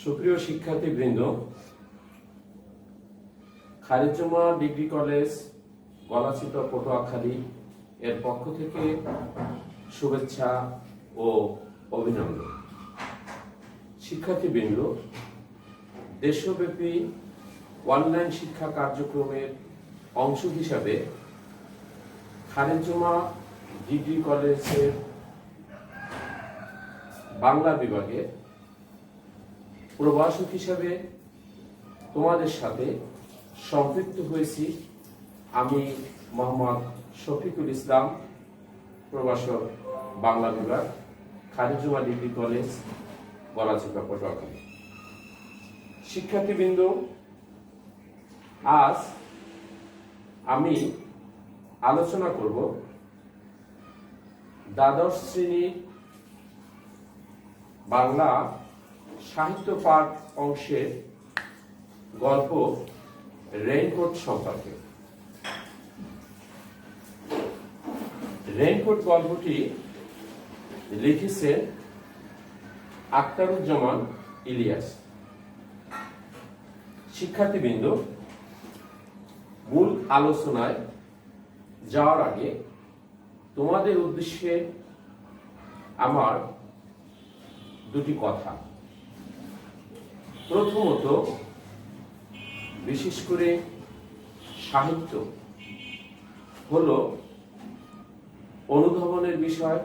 সুপ্রিয় শিক্ষার্থীবৃন্দ, Khaliduzzaman degree college Galachipa Patuakhali এর পক্ষ থেকে শুভেচ্ছা ও অভিনন্দন। শিক্ষার্থীবৃন্দ, দেশব্যাপী অনলাইন শিক্ষা কার্যক্রমের অংশ হিসাবে খালিদুজ্জামান ডিগ্রি কলেজের বাংলা বিভাগে প্রভাষক হিসাবে তোমাদের সাথে সম্পৃক্ত হয়েছি। আমি মোহাম্মদ শফিকুল ইসলাম, প্রভাষক বাংলা বিভাগ, খালিদুজ্জামান ডিগ্রি কলেজ গলাচিপা পটুয়াখালী। শিক্ষার্থীবৃন্দ, আজ আমি আলোচনা করব দ্বাদশ শ্রেণীর বাংলা সাহিত্য পাঠ অংশের গল্প রেইনকোট সম্পর্কে। রেইনকোট গল্পটি লিখেছেন আখতারুজ্জামান ইলিয়াস। শিক্ষার্থীবৃন্দ, মূল আলোচনায় যাওয়ার আগে তোমাদের উদ্দেশ্যে আমার দুটি কথা। প্রথমত, বিশেষ করে সাহিত্য হলো অনুধাবনের বিষয়,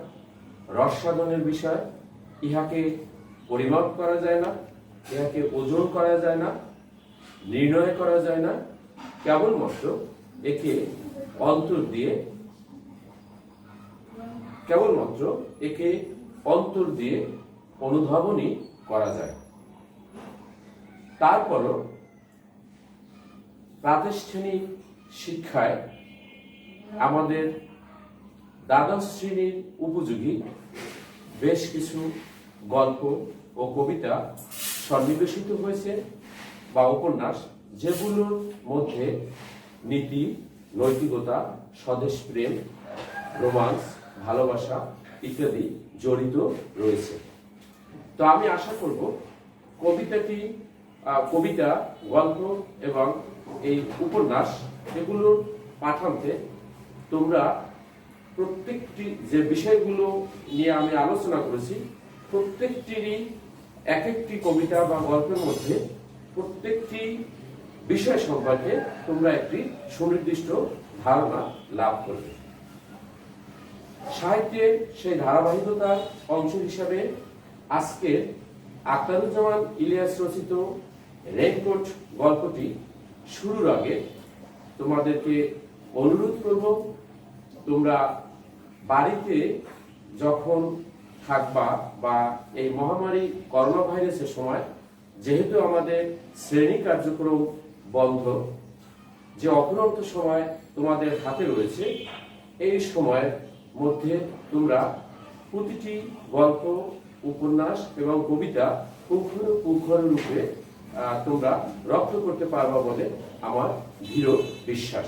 রসায়নের বিষয়। ইহাকে পরিমাপ করা যায় না, ইহাকে ওজন করা যায় না, নির্ণয় করা যায় না। কেবলমাত্র একে অন্তর দিয়ে অনুধাবনই করা যায়। তারপরও প্রাতিষ্ঠানিক শিক্ষায় আমাদের দ্বাদশ শ্রেণীর উপযোগী বেশ কিছু গল্প ও কবিতা সন্নিবেশিত হয়েছে বা উপন্যাস, যেগুলোর মধ্যে নীতি, নৈতিকতা, স্বদেশপ্রেম, রোমান্স, ভালোবাসা ইত্যাদি জড়িত রয়েছে। তো আমি আশা করব কবিতা, গল্প এবং এই উপন্যাস এগুলোর পাঠান্তে তোমরা প্রত্যেকটি যে বিষয়গুলো নিয়ে আমি আলোচনা করেছি, প্রত্যেকটিরই এক একটি কবিতা বা গল্পের মধ্যে প্রত্যেকটি বিষয় সম্পর্কে তোমরা একটি সুনির্দিষ্ট ধারণা লাভ করবে। সাহিত্যের সেই ধারাবাহিকতার অংশ হিসাবে আজকে আখতারুজ্জামান ইলিয়াস রচিত রেইনকোট গল্পটি শুরুর আগে তোমাদেরকে অনুরোধ করব, তোমরা বাড়িতে যখন থাকবা বা এই মহামারী করোনা ভাইরাসের সময়, যেহেতু আমাদের শ্রেণী কার্যক্রম বন্ধ, যে অফুরন্ত সময় তোমাদের হাতে রয়েছে, এই সময়ের মধ্যে তোমরা প্রতিটি গল্প, উপন্যাস এবং কবিতা পুঙ্খানুপুঙ্খরূপে তোমরা রপ্ত করতে পারবা বলে আমার দৃঢ় বিশ্বাস।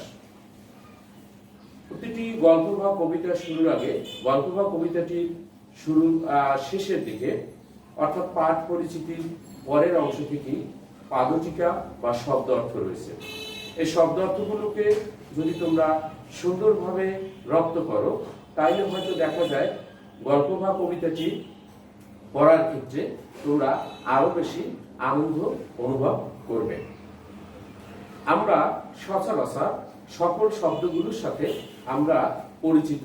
প্রতিটি গল্প বা কবিতা শুরুর আগে, গল্প বা কবিতাটির শেষের দিকে, অর্থাৎ পাঠ পরিচিতির পরের অংশ থেকেই পাদটিকা বা শব্দ অর্থ রয়েছে। এই শব্দ অর্থগুলোকে যদি তোমরা সুন্দরভাবে রপ্ত করো, তাইলে হয়তো দেখা যায় গল্প বা কবিতাটি পড়ার ক্ষেত্রে তোমরা আরো বেশি আনন্দ অনুভব করবে। আমরা সচরাচর সকল শব্দগুলোর সাথে আমরা পরিচিত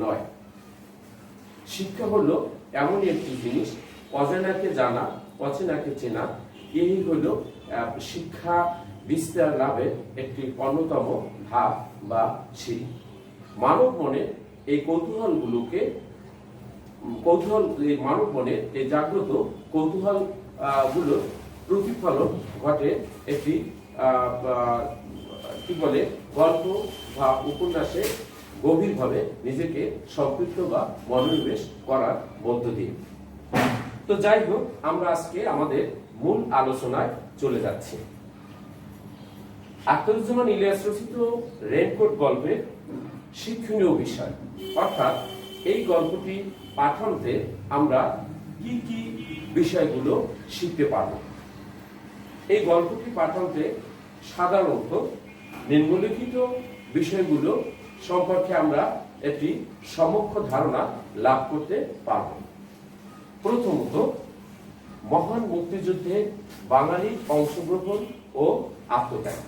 নয়। শিক্ষা হলো এমনই একটি জিনিস, অজানাকে জানা, অচেনাকে চেনা। এই হলো শিক্ষা বিস্তার লাভের একটি অন্যতম ধাপ বা সিঁড়ি। মানব মনে এই মানব মনে এই জাগ্রত কৌতূহল গুলোর প্রতিফলন ঘটে একটি গল্প বা উপন্যাসে গভীরভাবে নিজেকে সম্পৃক্ত বা মনোনিবেশ করার মধ্য দিয়ে। তো যাই হোক, আমরা আজকে আমাদের মূল আলোচনায় চলে যাচ্ছি। আখতারুজ্জামান ইলিয়াস রচিত রেইনকোট গল্পের শিক্ষণীয় বিষয়, অর্থাৎ এই গল্পটি পাঠান্তে আমরা কি কি বিষয়গুলো শিখতে পারব। এই গল্পটি পাঠাতে সাধারণত নিম্নলিখিত বিষয়গুলো সম্পর্কে আমরা একটি সমক্ষ ধারণা লাভ করতে পারব। প্রথমত, মহান মুক্তিযুদ্ধে বাঙালির অংশগ্রহণ ও আত্মত্যাগ।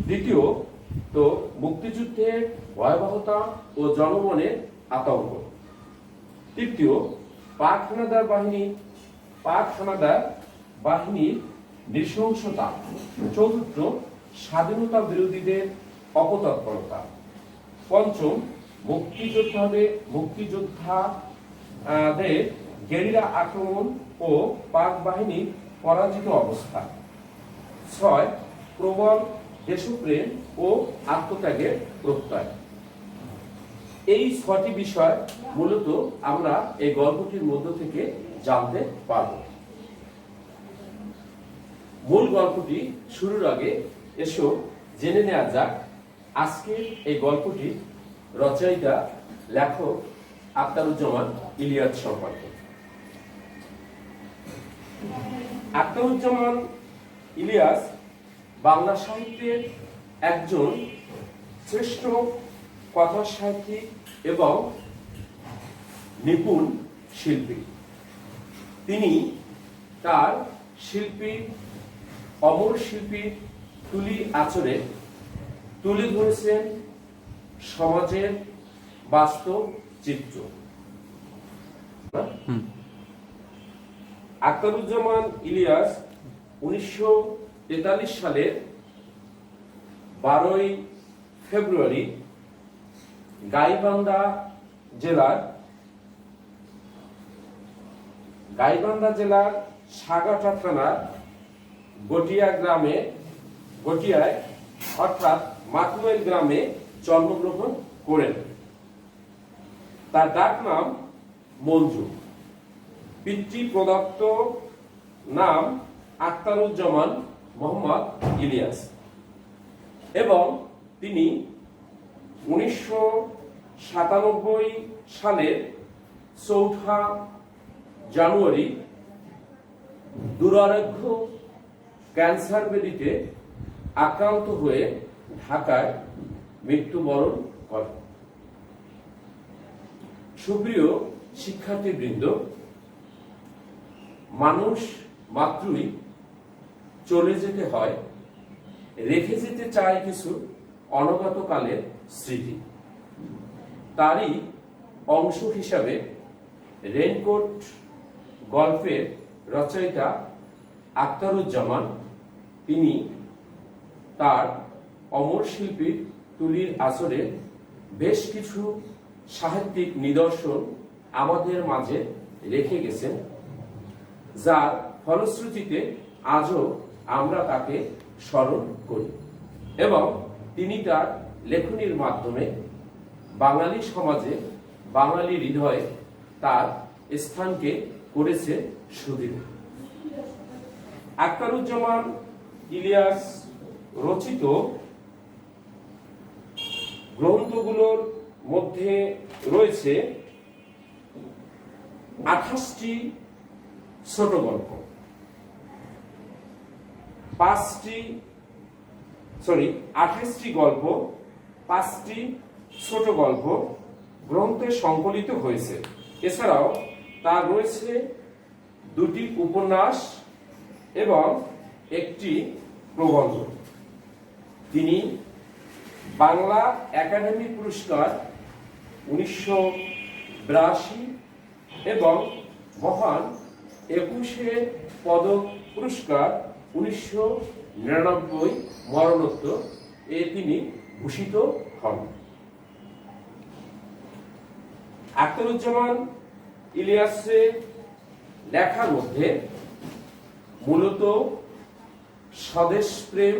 দ্বিতীয়, তো মুক্তিযুদ্ধের ভয়াবহতা ও জনগণের আতঙ্ক। তৃতীয়, পাক হানাদার বাহিনীর নৃশংসতা। চতুর্থ, স্বাধীনতা বিরোধীদের অপতৎপরতা। পঞ্চম, মুক্তিযোদ্ধাদের গেরিলা আক্রমণ ও পাক বাহিনীর পরাজিত অবস্থা। 6, প্রবল দেশপ্রেম ও আত্মত্যাগের প্রত্যয়। এই 6টি বিষয় মূলত আমরা এই গল্পটির মধ্য থেকে জানতে পারব। মূল গল্পটি শুরুর আগে এসো জেনে নেওয়া যাক আজকের এই গল্পটি রচয়িতা লেখক আখতারুজ্জামান ইলিয়াস সম্পর্কে। আখতারুজ্জামান ইলিয়াস বাংলা সাহিত্যের একজন শ্রেষ্ঠ কথা সাহিত্যিক এবং নিপুণ শিল্পী। তিনি তার অমর শিল্পীর তুলি আঁচড়ে তুলে ধরেছেন সমাজের বাস্তব চিত্র। আখতারুজ্জামান ইলিয়াস 1943 সালের 12 ফেব্রুয়ারি গাইবান্ধা জেলার সাগাটা থানার গটিয়ায় অর্থাৎ মাতুয়াইল গ্রামে জন্মগ্রহণ করেন। তার ডাক নাম মঞ্জু। পিতৃ প্রদত্ত নাম আখতারুজ্জামান মোহাম্মদ ইলিয়াস এবং তিনি 1997 সালের 4 জানুয়ারি দুরারোগ্য ক্যান্সার ব্যাধিতে আক্রান্ত হয়ে ঢাকায় মৃত্যুবরণ করেন। সুপ্রিয় শিক্ষার্থীবৃন্দ, মানুষ মাত্রই চলে যেতে হয়, রেখে যেতে চায় কিছু অনগত কালের স্মৃতি। তারই অংশ হিসাবে রেইনকোট গল্পের রচয়িতা আখতারুজ্জামান তিনি তার অমর শিল্পীর তুলির আঁচড়ে বেশ কিছু সাহিত্যিক নিদর্শন আমাদের মাঝে রেখে গেছেন, যার ফলশ্রুতিতে আজও আমরা তাকে স্মরণ করি এবং তিনি তার লেখনীর মাধ্যমে বাঙালি সমাজে, বাঙালি হৃদয়ে তার স্থানকে করেছে সুদৃঢ়। আখতারুজ্জামান ইলিয়াস রচিত গ্রন্থগুলোর মধ্যে রয়েছে 28টি ছোট গল্প, 28টি গল্প, 5টি ছোট গল্প গ্রন্থে সংকলিত হয়েছে। এছাড়াও তার রয়েছে 2টি উপন্যাস এবং একটি প্রবন্ধ। তিনি বাংলা একাডেমি পুরস্কার 1982 এবং মহান 21 পদক পুরস্কার 1999 মরণোত্তর তিনি ভূষিত হন। আখতারুজ্জামান ইলিয়াসের লেখার মধ্যে মূলত স্বদেশপ্রেম,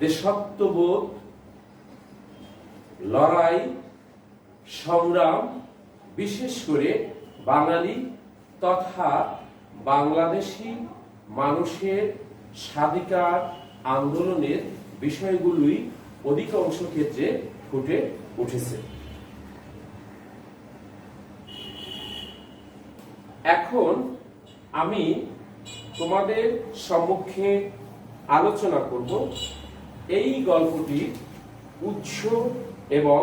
দেশাত্মবোধ, লড়াই, সংগ্রাম, বিশেষ করে বাঙালি তথা বাংলাদেশি মানুষের স্বাধিকার আন্দোলনের বিষয়গুলোই অধিকাংশ ক্ষেত্রে ফুটে উঠেছে। এখন আমি তোমাদের সম্মুখে আলোচনা করব এই গল্পটির উৎস এবং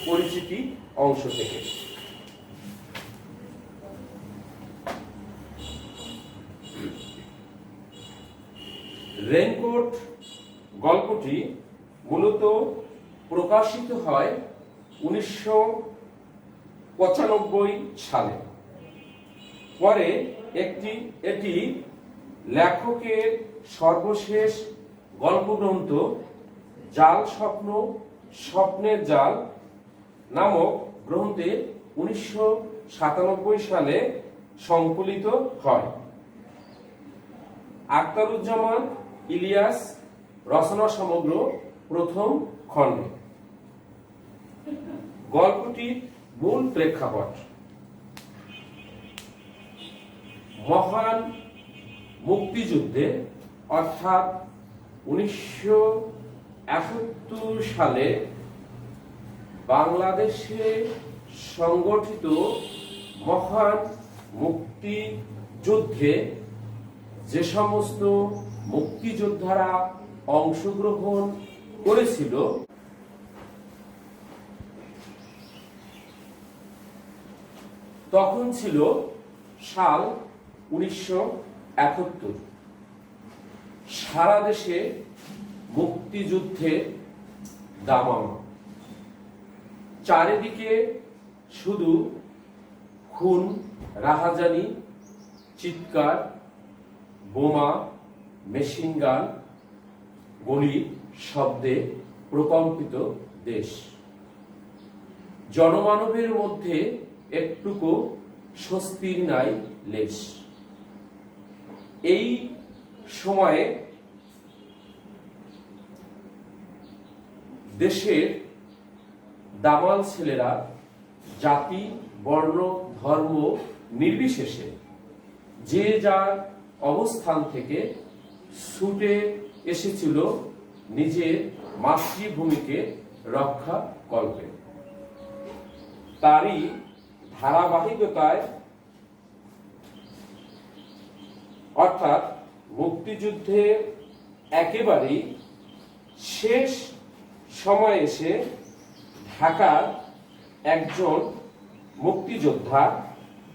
পরিচিতি অংশ থেকে। রেইনকোট গল্পটি মূলত প্রকাশিত হয় 1995 সালে। পরে এটি লেখকের সর্বশেষ গল্পগ্রন্থ জাল স্বপ্ন, স্বপ্নের জাল নামক গ্রন্থে 1997 সালে সংকলিত হয়। আখতারুজ্জামান ইলিয়াস রচনা সমগ্র প্রথম খণ্ডে। গল্পটির মূল প্রেক্ষাপট: মহান মুক্তিযুদ্ধে অর্থাৎ 1971 সালে বাংলাদেশে সংগঠিত মহান মুক্তিযুদ্ধে যে সমস্ত মুক্তিযোদ্ধারা অংশগ্রহণ করেছিল তখন ছিল সাল 1971। সারা দেশে মুক্তিযুদ্ধের দামামা। চারিদিকে শুধু খুন, রাহাজানি, চিৎকার, বোমা, মেশিনগান, গুলির শব্দে প্রকম্পিত দেশ। জনমানবের মধ্যে একটুকু স্বস্তির নাই লেশ। এই সময়ে দেশের দামাল ছেলেরা জাতি, বর্ণ, ধর্ম নির্বিশেষে যে যার অবস্থান থেকে ছুটে এসেছিল নিজের মাতৃভূমিকে রক্ষা কল্পে। তারই ধারাবাহিকতায় অর্থাৎ মুক্তিযুদ্ধে একেবারেই শেষ সময় এসে ঢাকার একজন মুক্তিযোদ্ধা,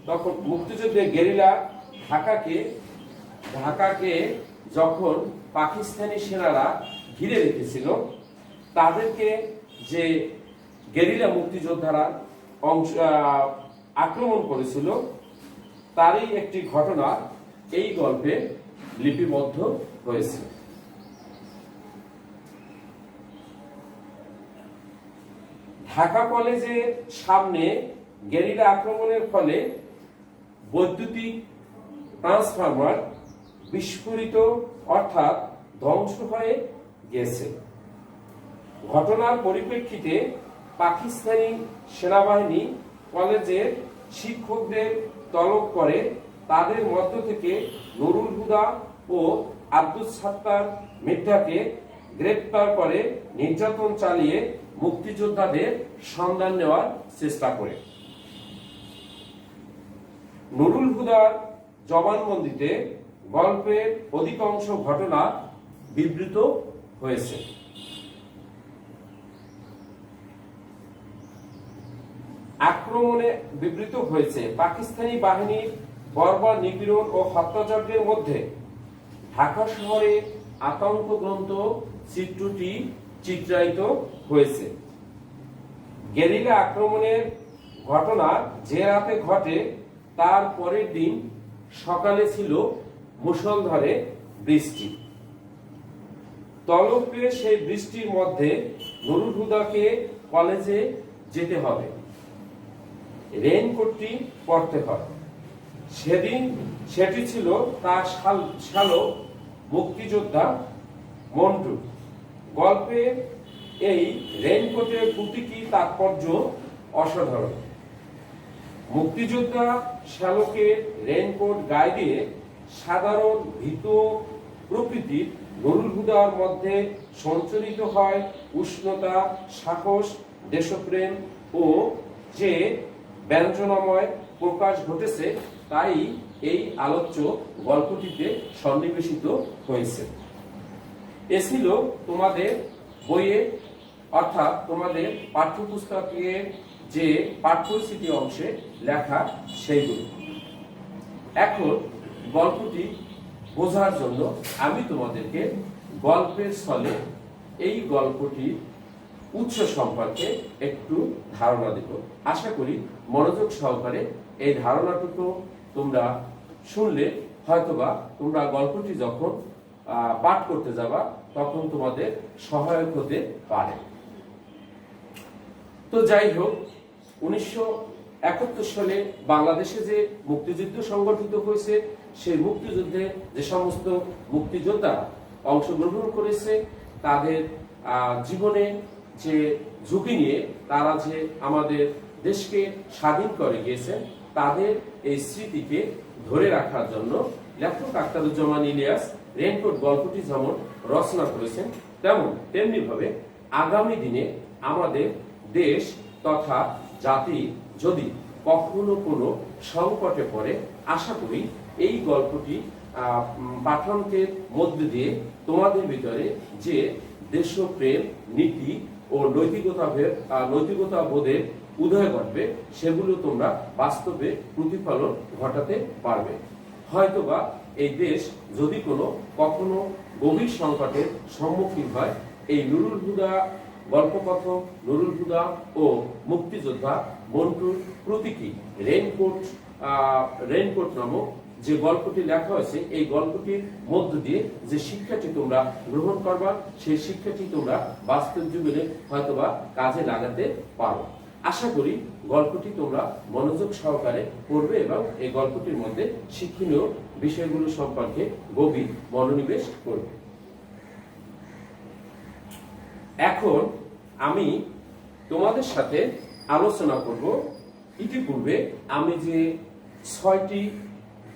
তখন মুক্তিযুদ্ধে গেরিলা ঢাকাকে যখন পাকিস্তানি সেনারা ঘিরে রেখেছিল, তাদেরকে যে গেরিলা মুক্তিযোদ্ধারা আক্রমণ করেছিল তারই একটি ঘটনা এই গল্পে লিপিবদ্ধ হয়েছে। ঢাকা কলেজের সামনে গেরিলা আক্রমণের ফলে বৈদ্যুতিক ট্রান্সফরমার বিস্ফোরিত অর্থাৎ ধ্বংস হয়ে গেছে। ঘটনার পরিপ্রেক্ষিতে পাকিস্তানি সেনাবাহিনী কলেজের শিক্ষকদের তলব করে তাদের মধ্য থেকে নুরুল হুদা ও আব্দুস সাত্তার মির্জাকে গ্রেপ্তার করে নির্যাতন চালিয়ে মুক্তিযোদ্ধাদের সন্ধান নেওয়ার চেষ্টা করে। নুরুল হুদার জবানবন্দিতে গল্পের অধিকাংশ ঘটনা বিবৃত হয়েছে। আক্রমণে বিবৃত হয়েছে পাকিস্তানি বাহিনীর বর্বর নিপীড়ন ও হত্যাযজ্ঞের মধ্যে ঢাকা শহরে আতঙ্কগ্রস্ত চিত্রটি চিত্রায়িত হয়েছে। গেরিলা আক্রমণের ঘটনা যে রাতে ঘটে তার পরের দিন সকালে ছিল মুষলধারে বৃষ্টি। তলব পেয়ে সেই বৃষ্টির মধ্যে নুরুল হুদাকে কলেজে যেতে হবে, রেইনকোটটি পরতে হয়। সেটি ছিল তার শালক মুক্তিযোদ্ধা মন্টু। গল্পে এই রেইনকোটের প্রতীকী তাৎপর্য অসাধারণ। মুক্তিযোদ্ধা শালকের রেইনকোট গায়ে দিয়ে সাধারণ ভীত প্রকৃতির নুরুল হুদার মধ্যে সঞ্চারিত হয় উষ্ণতা, সাহস, দেশপ্রেম ও যে ব্যঞ্জনাময় প্রকাশ ঘটেছে তাই এই আলোচ্য গল্পটিতে সন্নিবেশিত হয়েছে। এ ছিল তোমাদের বইয়ে অর্থাৎ তোমাদের পাঠ্যপুস্তকে যে পাঠ্যসূচি অংশে লেখা সেইগুলো। এখন গল্পটি বোঝার জন্য আমি তোমাদেরকে গল্পের ছলে এই গল্পটির উৎস সম্পর্কে একটু ধারণা দেব। আশা করি মনোযোগ সহকারে এই ধারণাটুকু তোমরা শুনলে হয়তোবা তোমরা গল্পটি যখন পাঠ করতে যাবা তখন তোমাদের সহায়ক হতে পারে। তো যাই হোক, 1971 সালে বাংলাদেশে যে মুক্তিযুদ্ধ সংগঠিত হয়েছে, সেই মুক্তিযুদ্ধে যে সমস্ত মুক্তিযোদ্ধা অংশগ্রহণ করেছে তাদের জীবনে যে ঝুঁকি নিয়ে তারা যে আমাদের দেশকে স্বাধীন করে গিয়েছেন, তাদের এই স্মৃতিকে ধরে রাখার জন্য লেখক আখতারুজ্জামান ইলিয়াস রেইনকোট গল্পটি যেমন রচনা করেছেন, তেমনি ভাবে আগামী দিনে আমাদের দেশ তথা জাতি যদি কখনো কোনো সংকটে পড়ে, আশা করি এই গল্পটি পাঠনকের মধ্য দিয়ে তোমাদের ভিতরে যে দেশপ্রেম, নীতি ও নৈতিকতা বোধের উদয় ঘটবে, সেগুলো তোমরা বাস্তবে প্রতিফলন ঘটাতে পারবে। হয়তোবা এই দেশ যদি কখনো গভীর সংকটের সম্মুখীন হয়, এই নুরুল হুদা গল্পকথক নুরুল হুদা ও মুক্তিযোদ্ধা মন্টুর প্রতীকী রেইনকোট নামক যে গল্পটি লেখা হয়েছে, এই গল্পটির মধ্য দিয়ে যে শিক্ষাটি তোমরা গ্রহণ করবা, সেই শিক্ষাটি তোমরা বাস্তব জীবনে হয়তোবা কাজে লাগাতে পারো। আশা করি গল্পটি তোমরা মনোযোগ সহকারে পড়বে এবং এই গল্পটির মধ্যে শিক্ষণীয় বিষয়গুলো সম্পর্কে গভীর মনোনিবেশ করবে। এখন আমি তোমাদের সাথে আলোচনা করব ইতিপূর্বে আমি যে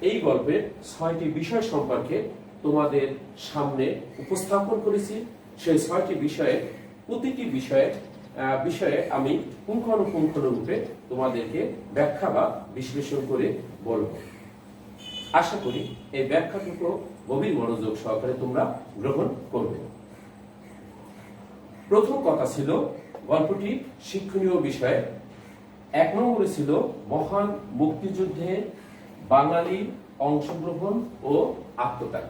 এই গল্পের 6টি বিষয় সম্পর্কে তোমাদের সামনে উপস্থাপন করেছি। সেই 6টি বিষয়ের প্রতিটি বিষয়ে আমি পুঙ্খানুপুঙ্খরূপে তোমাদেরকে ব্যাখ্যা বা বিশ্লেষণ করে বলব। আশা করি এই ব্যাখ্যাটুকু গভীর মনোযোগ সহকারে তোমরা গ্রহণ করবে। প্রথম কথা ছিল গল্পটি শিক্ষণীয় বিষয়। 1 নম্বরে ছিল মহান মুক্তিযুদ্ধে বাঙালির অংশগ্রহণ ও আত্মত্যাগ।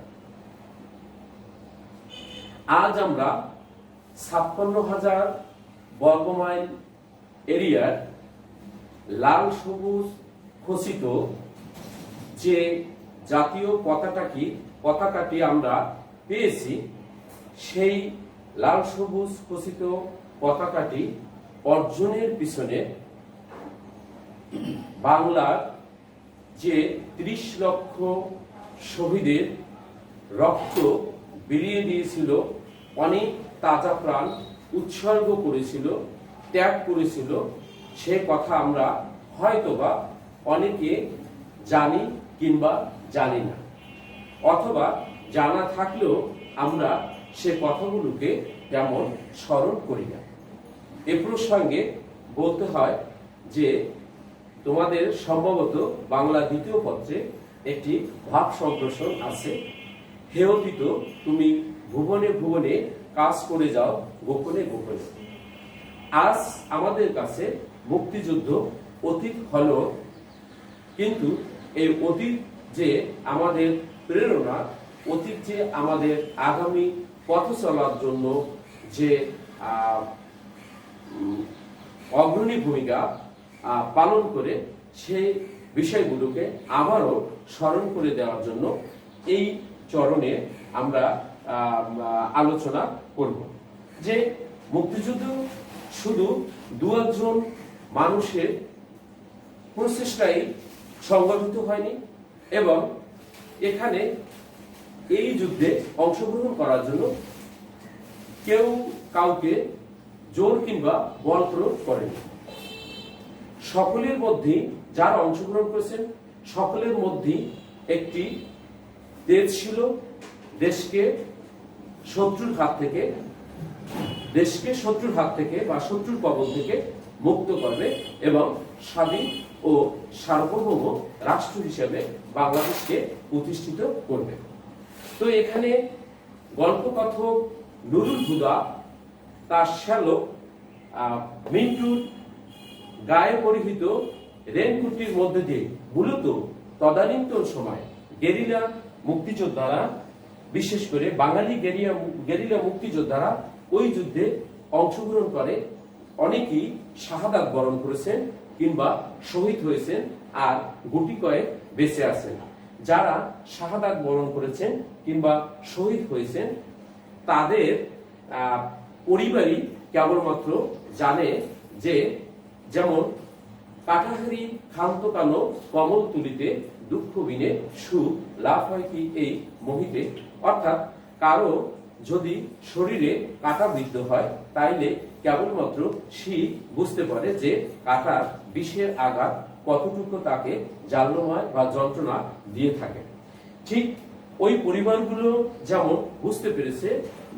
আজ আমরা 56,000 বর্গমাইল এরিয়ার লাল সবুজ খচিত যে জাতীয় পতাকাটি আমরা পেয়েছি, সেই লাল সবুজ খচিত পতাকাটি অর্জনের পিছনে বাংলার যে 30 লক্ষ শহীদের রক্ত বিলিয়ে দিয়েছিল, অনেক তাজা প্রাণ উৎসর্গ করেছিল, ত্যাগ করেছিল, সে কথা আমরা হয়তোবা অনেকে জানি কিংবা জানি না, অথবা জানা থাকলেও আমরা সে কথাগুলোকে তেমন স্মরণ করি না। এ প্রসঙ্গে বলতে হয় যে তোমাদের সম্ভবত বাংলা দ্বিতীয় পত্রে একটি ভাব সম্প্রসারণ আছে, হে অতীত তুমি ভুবনে ভুবনে কাজ করে যাও গোপনে গোপনে। আজ আমাদের কাছে মুক্তিযুদ্ধ অতীত হলো, কিন্তু এই অতীত যে আমাদের প্রেরণা, অতীত যে আমাদের আগামী পথ চলার জন্য যে অগ্রণী ভূমিকা পালন করে, সেই বিষয়গুলোকে আবারও স্মরণ করে দেওয়ার জন্য এই চরণে আমরা আলোচনা করব যে মুক্তিযুদ্ধ শুধু 2-1 মানুষের প্রচেষ্টায় সংগঠিত হয়নি, এবং এখানে এই যুদ্ধে অংশগ্রহণ করার জন্য কেউ কাউকে জোর কিংবা বল প্রয়োগ করেনি। সকলের মধ্যে যারা অংশগ্রহণ করেছেন, সকলের মধ্যে একটি তেজ ছিল, দেশকে শত্রুর হাত থেকে বা শত্রুর কবল থেকে মুক্ত করবে এবং স্বাধীন ও ও সার্বভৌম রাষ্ট্র হিসেবে বাংলাদেশকে প্রতিষ্ঠিত করবে। তো এখানে গল্পকথক নুরুল হুদা তার শ্যালক মিন্টুর গায়ে পরিহিত রেনকুটির মধ্যে দিয়ে মূলত তদানীন্তন সময় গেরিলা মুক্তিযোদ্ধারা, বিশেষ করে বাঙালি গেরিলা মুক্তিযোদ্ধারা ওই যুদ্ধে অংশগ্রহণ করে অনেকেই শাহাদাত বরণ করেছেন কিংবা শহীদ হয়েছেন, আর গুটি কয়েক বেঁচে আছেন। যারা শাহাদাত বরণ করেছেন কিংবা শহীদ হয়েছেন তাদের পরিবারই কেবলমাত্র জানে যে, যেমন কাঠাহারি ক্ষান্ত কানো কমল তুলিতে দুঃখ বিনে সুখ লাভ হয় কি এই মোহিতে। অর্থাৎ কারো যদি শরীরে কাটা বিদ্ধ হয় তাইলে কেবলমাত্র সে বুঝতে পারে যে কাটার বিষের আঘাত কতটুকু তাকে জাল্যময় বা যন্ত্রণা দিয়ে থাকে। ঠিক ওই পরিবারগুলো যেমন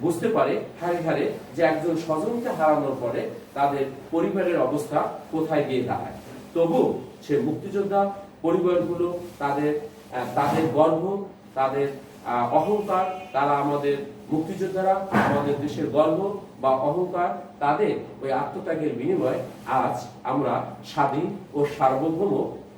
বুঝতে পারে হারে হারে যে একজন স্বজনকে হারানোর পরে তাদের পরিবারের অবস্থা কোথায় গিয়ে দাঁড়ায়, তবু সে মুক্তিযোদ্ধা পরিবারগুলো তাদের গর্ব, তাদের অহংকার, তারা আমাদের মুক্তিযোদ্ধারা আমাদের দেশের গর্ব বা অহংকার, তাদের ওই আত্মত্যাগের বিনিময়ে আজ আমরা স্বাধীন ও সার্বভৌম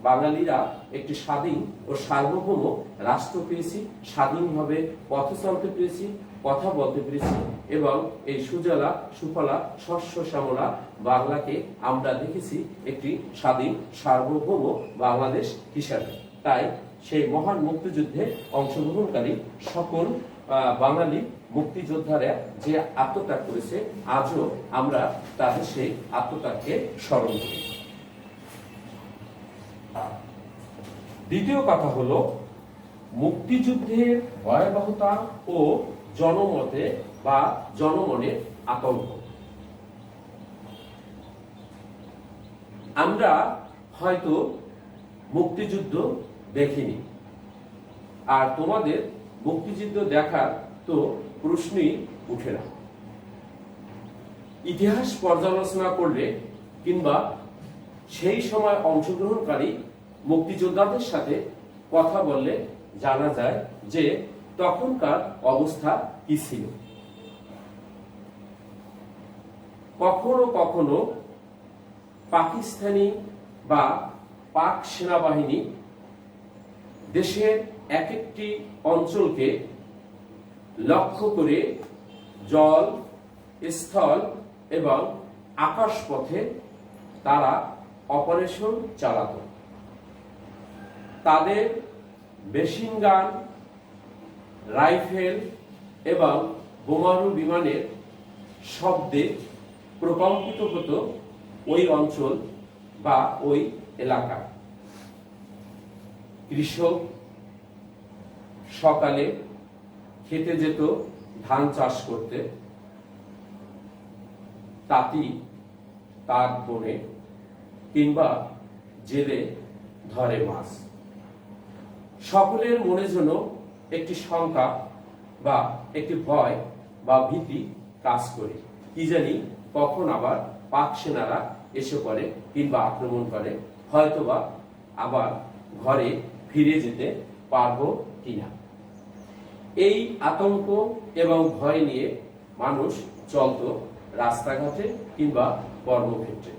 বাঙালিরা একটি স্বাধীন ও সার্বভৌম রাষ্ট্র পেয়েছি, স্বাধীনভাবে পথ চলতে পেরেছি, কথা বলতে পেরেছি, এবং এই সুজলা সুফলা শস্য শ্যামলা বাংলাকে আমরা দেখেছি একটি স্বাধীন সার্বভৌম বাংলাদেশ হিসাবে। তাই সেই মহান মুক্তিযুদ্ধে অংশগ্রহণকারী সকল বাঙালি মুক্তিযোদ্ধারা যে আত্মত্যাগ করেছে, আজও আমরা তাদের সেই আত্মত্যাগকে স্মরণ করি। দ্বিতীয় কথা হলো মুক্তিযুদ্ধের ভয়াবহতা ও জনমতে বা জনমনের আতঙ্ক। আমরা হয়তো মুক্তিযুদ্ধ দেখিনি, আর তোমাদের মুক্তিযুদ্ধ দেখার তো প্রশ্নই উঠে না। ইতিহাস পর্যালোচনা করলে কিংবা সেই সময় অংশগ্রহণকারী মুক্তিযোদ্ধাদের সাথে কথা বললে জানা যায় যে তখনকার অবস্থা কি ছিল। কখনো কখনো পাকিস্তানি বা পাক সেনাবাহিনী দেশের এক একটি অঞ্চলকে লক্ষ্য করে জল, স্থল এবং আকাশ পথে তারা অপারেশন চালাত। তাদের মেশিন গান, রাইফেল এবং বোমারু বিমানের শব্দে প্রকম্পিত হতো ওই অঞ্চল বা ওই এলাকা। কৃষক সকালে খেতে যেত ধান চাষ করতে, তাঁতি তার বনে কিংবা জেলে ধরে মাছ। সকলের মনে যেন একটি শঙ্কা বা একটি ভয় বা ভীতি কাজ করে, কি জানি কখন আবার পাক সেনারা এসে পড়ে কিংবা আক্রমণ করে, হয়তোবা আবার ঘরে ফিরে যেতে পারবো কিনা। এই আতঙ্ক এবং ভয় নিয়ে মানুষ চলত রাস্তাঘাটে কিংবা কর্মক্ষেত্রে।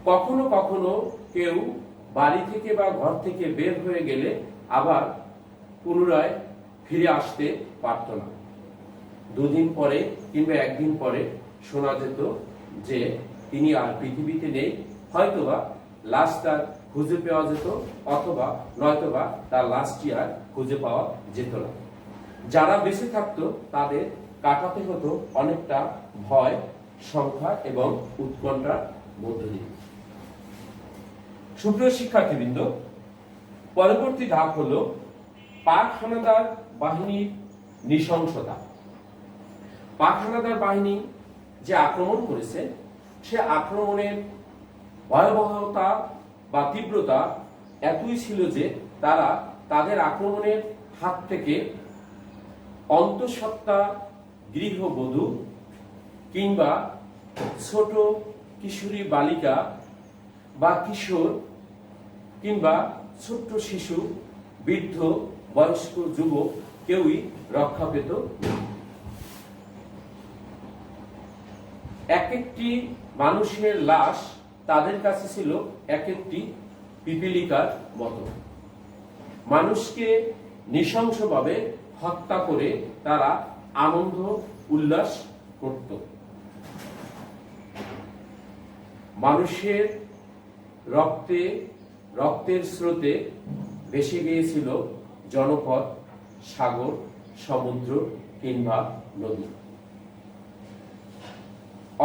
কখনো কখনো কেউ বাড়ি থেকে বা ঘর থেকে বের হয়ে গেলে আবার পুনরায় ফিরে আসতে পারত না। দুদিন পরে কিংবা একদিন পরে শোনা যেত যে তিনি আর পৃথিবীতে নেই, হয়তোবা লাশটা খুঁজে পাওয়া যেত, অথবা নয়তোবা তার লাশটি আর খুঁজে পাওয়া যেত না। যারা বেঁচে থাকতো তাদের কাটাতে হতো অনেকটা ভয়, সংখ্যা এবং উৎকণ্ঠার মধ্য দিয়ে। সুপ্রিয় শিক্ষার্থীবৃন্দ, পরবর্তী ধাপ হলো পাক হানাদার বাহিনীর নৃশংসতা। পাক হানাদার বাহিনী যে আক্রমণ করেছে, সে আক্রমণের ভয়াবহতা বা তীব্রতা এতই ছিল যে তারা তাদের আক্রমণের হাত থেকে অন্তঃসত্ত্বা গৃহবধূ কিংবা ছোট কিশোরী বালিকা বা কিশোর কিংবা ছোট্ট শিশু, বৃদ্ধ, বয়স্ক, যুবক কেউই রক্ষা পেত না। এক একটি মানুষের লাশ তাদের কাছে ছিল এক একটি পিপীলিকার মতো। মানুষকে নৃশংসভাবে হত্যা করে তারা আনন্দ উল্লাস করত। মানুষের রক্তের স্রোতে ভেসে গিয়েছিল জনপদ, সাগর, সমুদ্র কিংবা নদী।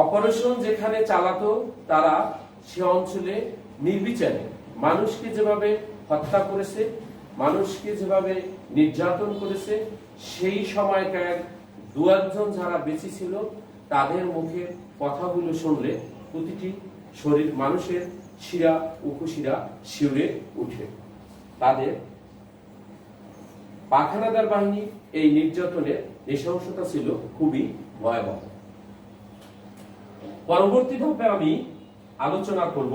অপারেশন যেখানে চালাতো তারা সে অঞ্চলে নির্বিচারে মানুষকে যেভাবে হত্যা করেছে, মানুষকে যেভাবে নির্যাতন করেছে, সেই সময়কার দু একজন যারা বেঁচে ছিল তাদের মুখে কথাগুলো শুনলে প্রতিটি মানুষের শিরা উপশিরা শিউরে উঠে। তাদের পাক হানাদার বাহিনী এই নির্যাতনের নৃশংসতা ছিল খুবই ভয়াবহ। পরবর্তী ধাপে আমি আলোচনা করব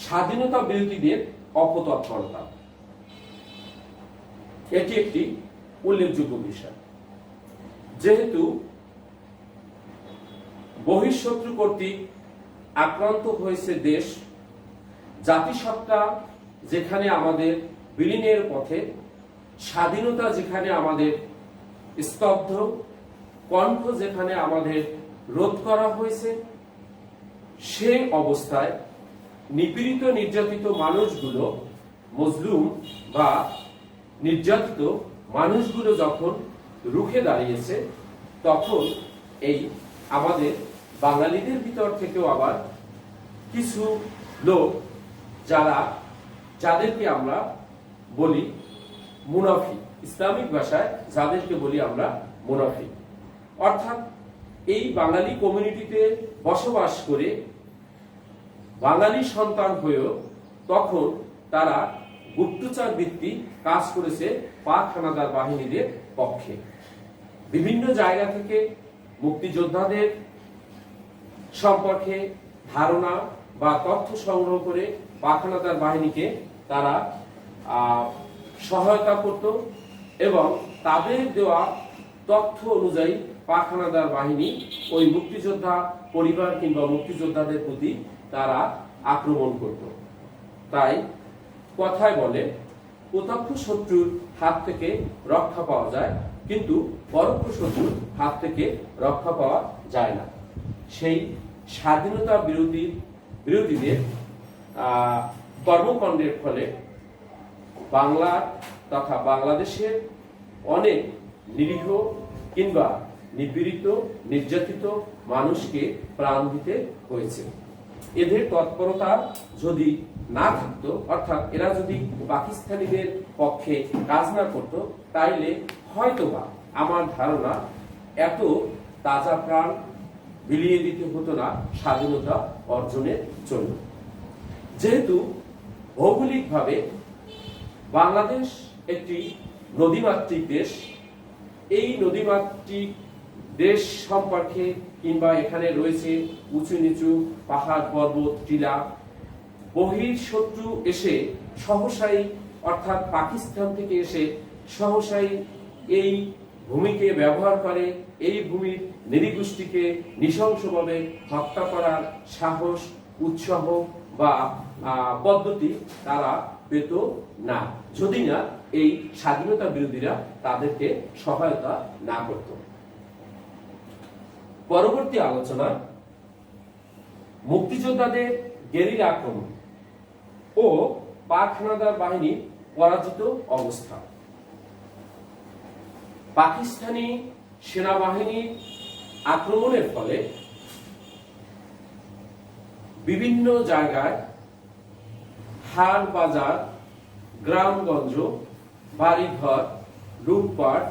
স্বাধীনতা বিরোধীদের অপতৎপরতা। এটি একটি উল্লেখযোগ্য বিষয়। যেহেতু বহিঃশত্রু কর্তৃক আক্রান্ত হয়েছে দেশ, জাতিসত্তা যেখানে আমাদের বিলীনের পথে, স্বাধীনতা যেখানে আমাদের স্তব্ধ, কণ্ঠ যেখানে আমাদের রোধ করা হয়েছে, সেই অবস্থায় নিপীড়িত নির্যাতিত মানুষগুলো, মজলুম বা নির্যাতিত মানুষগুলো যখন রুখে দাঁড়িয়েছে, তখন এই আমাদের বাঙালিদের ভিতর থেকেও আবার কিছু লোক যাদেরকে আমরা বলি মুনাফিক, ইসলামিক ভাষায় যাদেরকে বলি আমরা মুনাফিক, অর্থাৎ এই বাঙালি কমিউনিটিতে বসবাস করে বাঙালি সন্তান হয়েও তখন তারা গুপ্তচর ভিত্তিক কাজ করেছে পাক হানাদার বাহিনীদের পক্ষে। বিভিন্ন জায়গা থেকে মুক্তিযোদ্ধাদের সম্পর্কে ধারণা বা তথ্য সংগ্রহ করে পাক হানাদার বাহিনীকে তারা সহায়তা করত এবং তাদের দেওয়া তথ্য অনুযায়ী পাক হানাদার বাহিনী ওই মুক্তিযোদ্ধা পরিবার কিংবা মুক্তিযোদ্ধাদের প্রতি তারা আক্রমণ করত। তাই কথায় বলে প্রত্যক্ষ শত্রুর হাত থেকে রক্ষা পাওয়া যায়, কিন্তু পরোক্ষ শত্রুর হাত থেকে রক্ষা পাওয়া যায় না। সেই স্বাধীনতা বিরোধীদের কর্মকাণ্ডের ফলে বাংলা তথা বাংলাদেশের অনেক নিরীহ কিংবা নিপীড়িত নির্যাতিত মানুষকে প্রাণ দিতে হয়েছে। এদের তৎপরতা যদি না থাকতো, অর্থাৎ এরা যদি পাকিস্তানিদের পক্ষে কাজ না করত, তাইলে হয়তোবা আমার ধারণা এত তাজা প্রাণ বিলিয়ে দিতে হতো না স্বাধীনতা অর্জনের জন্য। যেহেতু ভৌগোলিকভাবে বাংলাদেশ একটি নদীমাতৃক দেশ, এই নদীমাতৃক দেশ সম্পর্কে কিংবা এখানে রয়েছে উঁচু নিচু পাহাড় পর্বত টিলা, বহিঃশত্রু এসে সহসাই অর্থাৎ পাকিস্তান থেকে এসে সহসাই এই ভূমিকে ব্যবহার করে, এই ভূমির নৃগোষ্ঠীকে নৃশংসভাবে হত্যা করার সাহস, উৎসাহ বা পদ্ধতি তারা পেত না, যদি না এই স্বাধীনতা বিরোধীরা তাদেরকে সহায়তা না করত। পরবর্তী আলোচনা মুক্তিযোদ্ধাদের গেরিলা আক্রমণ ও পাক হানাদার বাহিনীর পরাজিত অবস্থা। পাকিস্তানি সেনাবাহিনীর আক্রমণের ফলে বিভিন্ন জায়গায় হাট বাজার, গ্রামগঞ্জ, বাড়িঘর লুটপাট,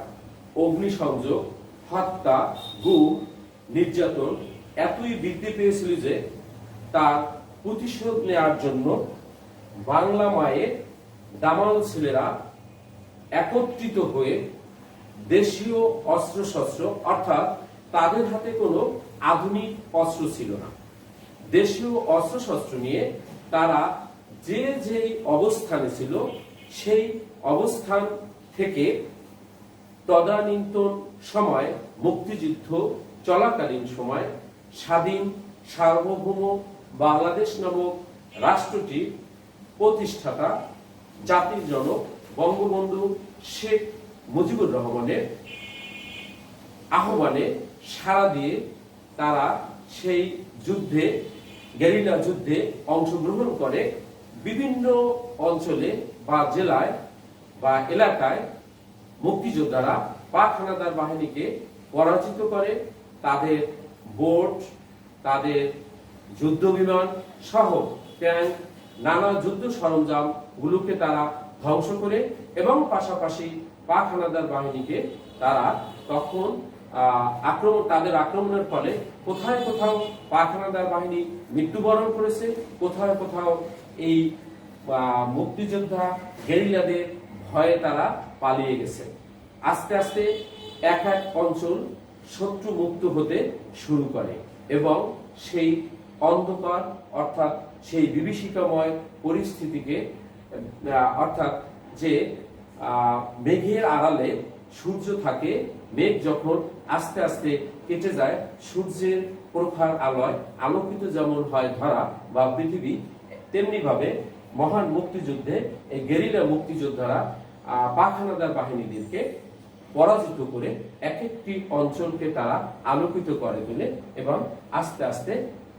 অগ্নিসংযোগ, হত্যা, গুম, নির্যাতন এতই বৃদ্ধি পেয়েছিল যে তার প্রতিশোধ নেওয়ার জন্য বাংলা মায়ের দামাল ছেলেরা একত্রিত হয়ে দেশীয় অস্ত্রশস্ত্র, অর্থাৎ তাদের হাতে কোনো আধুনিক অস্ত্র ছিল না, দেশীয় অস্ত্রশস্ত্র নিয়ে তারা যে যেই অবস্থানে ছিল সেই অবস্থান থেকে তদানীন্তন সময় মুক্তিযুদ্ধ চলাকালীন সময় স্বাধীন সার্বভৌম বাংলাদেশ নামক রাষ্ট্রটি প্রতিষ্ঠাতা জাতির জনক বঙ্গবন্ধু শেখ মুজিবুর রহমানের আহ্বানে সাড়া দিয়ে তারা সেই যুদ্ধে, গেরিলা যুদ্ধে অংশগ্রহণ করে বিভিন্ন অঞ্চলে বা জেলায় বা এলাকায় মুক্তিযোদ্ধারা পাক হানাদার বাহিনীকে পরাজিত করে। তাদের বোট, তাদের যুদ্ধ বিমান সহ ট্যাঙ্ক, নানা যুদ্ধ সরঞ্জাম গুলোকে তারা ধ্বংস করে এবং পাশাপাশি পাক হানাদার বাহিনীকে তারা তখন তাদের আক্রমণের ফলে কোথায় কোথাও পাক হানাদার বাহিনী মৃত্যুবরণ করেছে, কোথায় কোথাও এই মুক্তিযোদ্ধা গেরিলাদের ভয়ে তারা পালিয়ে গেছে। আস্তে আস্তে এক এক অঞ্চল শত্রু মুক্ত হতে শুরু করে এবং সেই অন্ধকার অর্থাৎ সেই বিভীষিকাময় পরিস্থিতিকে অর্থাৎ যে মেঘের আড়ালে সূর্য থাকে, মেঘ যখন আস্তে আস্তে কেটে যায়, সূর্যের প্রখর আলোয় আলোকিত যেমন হয় ধরা বা পৃথিবী, তেমনি ভাবে মহান মুক্তিযুদ্ধে এই গেরিলা মুক্তিযোদ্ধারা পাক হানাদার বাহিনীদেরকে পরাজিত করে এক একটি অঞ্চলকে তারা আলোকিত করে তোলে এবং আস্তে আস্তে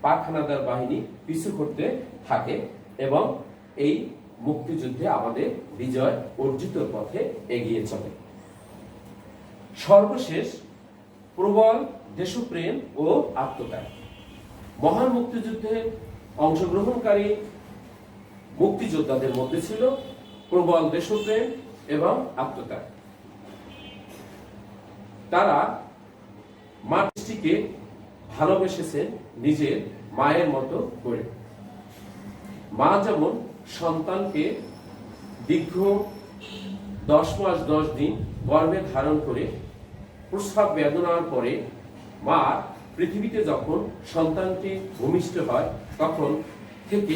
পাক হানাদার বাহিনী পিছু করতে থাকে এবং এই মুক্তিযুদ্ধে আমাদের বিজয় অর্জিত পথে এগিয়ে চলে। সর্বশেষ প্রবল দেশপ্রেম ও আত্মত্যাগ। মহান মুক্তিযুদ্ধে অংশগ্রহণকারী মুক্তিযোদ্ধাদের মধ্যে ছিল প্রবল দেশপ্রেম এবং আত্মত্যাগ। তারা মাতৃকে ভালোবেসেছেন নিজের মায়ের মতো করে। মা যেমন সন্তানকে দীর্ঘ 10 মাস 10 দিন গর্ভে ধারণ করে প্রসব বেদনার পরে মা পৃথিবীতে যখন সন্তানটি ভূমিষ্ঠ হয় তখন থেকে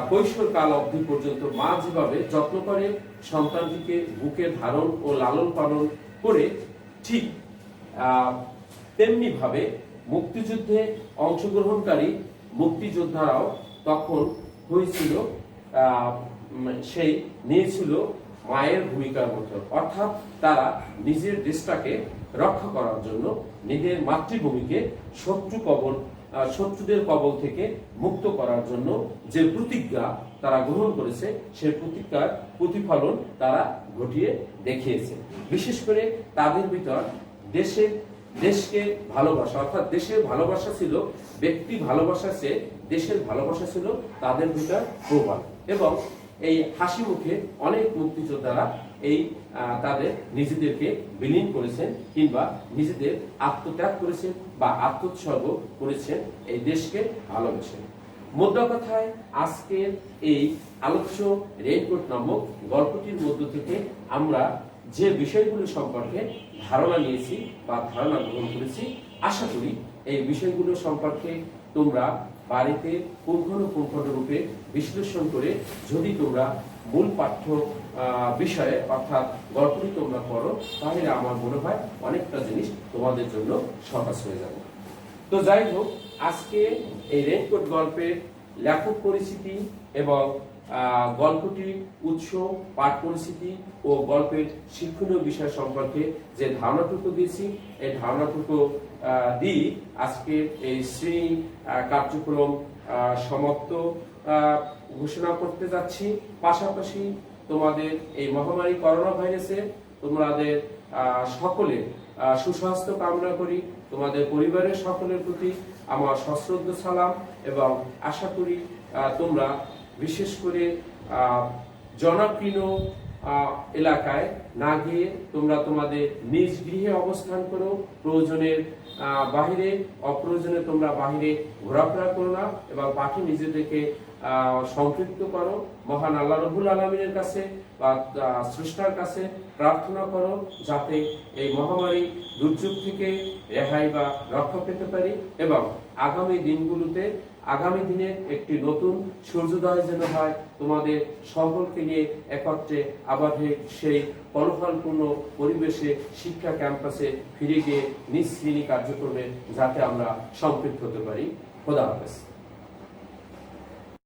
কৈশোরকাল অবধি পর্যন্ত মা যেভাবে যত্ন করে সন্তানটিকে বুকে ধারণ ও লালন পালন করে, ঠিক তেমনি ভাবে মুক্তিযুদ্ধে অংশগ্রহণকারী মুক্তিযোদ্ধারাও তখন হয়েছিল সেই নিয়েছিল মায়ের ভূমিকার মতো, অর্থাৎ তারা নিজের দেশটাকে রক্ষা করার জন্য নিজের মাতৃভূমিকে শত্রুদের কবল থেকে মুক্ত করার জন্য যে প্রতিজ্ঞা তারা গ্রহণ করেছে সেই প্রতিজ্ঞার প্রতিফলন তারা ঘটিয়ে দেখিয়েছে। বিশেষ করে তাদের ভিতর দেশকে ভালোবাসা অর্থাৎ দেশের ভালোবাসা ছিল, ব্যক্তি ভালোবাসা চেয়ে দেশের ভালোবাসা ছিল তাদের ভিতর প্রবল এবং এই হাসি মুখে অনেক মুক্তিযোদ্ধারা এই তাদের নিজেদেরকে বিলীন করেছেন কিংবা নিজেদের আত্মত্যাগ করেছেন বা আত্মোৎসর্গ করেছেন এই দেশকে ভালোবেসে। মোদ্দা কথায় আজকের এই আলোচ্য রেইনকোট নামক গল্পটির মধ্য থেকে আমরা যে বিষয়গুলো সম্পর্কে ধারণা নিয়েছি বা ধারণা গ্রহণ করেছি, আশা করি এই বিষয়গুলো সম্পর্কে তোমরা বাড়িতে পুঙ্খানুপুঙ্খরূপে বিশ্লেষণ করে যদি তোমরা মূল পাঠ্য বিষয়ে অর্থাৎ গল্পটি তোমরা পড়ো, তাহলে আমার মনে হয় অনেকটা জিনিস তোমাদের জন্য সহজ হয়ে যাবে। তো যাই হোক, আজকে এই রেইনকোট গল্পের লেখক পরিচিতি এবং গল্পটির উৎস, পাঠ পরিস্থিতি ও গল্পের শিক্ষণীয় বিষয় সম্পর্কে যে ধারণাটুকু দিয়েছি, এই ধারণাটুকু দিয়ে আজকে এই শ্রেণী কার্যক্রম সমাপ্ত ঘোষণা করতে যাচ্ছি। পাশাপাশি তোমাদের এই মহামারী করোনা ভাইরাসে তোমাদের সকলে সুস্বাস্থ্য কামনা করি। তোমাদের পরিবারের সকলের প্রতি আমার সশ্রদ্ধ সালাম এবং আশা করি তোমরা বিশেষ করে জনাকীর্ণ এলাকায় না গিয়ে তোমরা তোমাদের নিজ গৃহে অবস্থান করো। প্রয়োজনের বাহিরে, অপ্রয়োজনে তোমরা বাহিরে ঘোরাফেরা করো না এবং পাঠে নিজেদেরকে সম্পৃক্ত করো, মহান আল্লাহ রব্বুল আলামিনের কাছে বা স্রষ্টার কাছে প্রার্থনা করো যাতে এই মহামারী দুর্যোগ থেকে রেহাই বা রক্ষা পেতে পারি এবং আগামী দিনগুলোতে আগামী দিনে একটি নতুন সূর্যোদয় যেন হয়, তোমাদের সকলকে নিয়ে একত্রে আবার সেই ফলাফলপূর্ণ পরিবেশে শিক্ষা ক্যাম্পাসে ফিরে গিয়ে নিজ শ্রেণী কার্যক্রমে যাতে আমরা সম্পৃক্ত হতে পারি। খোদা হাফেজ।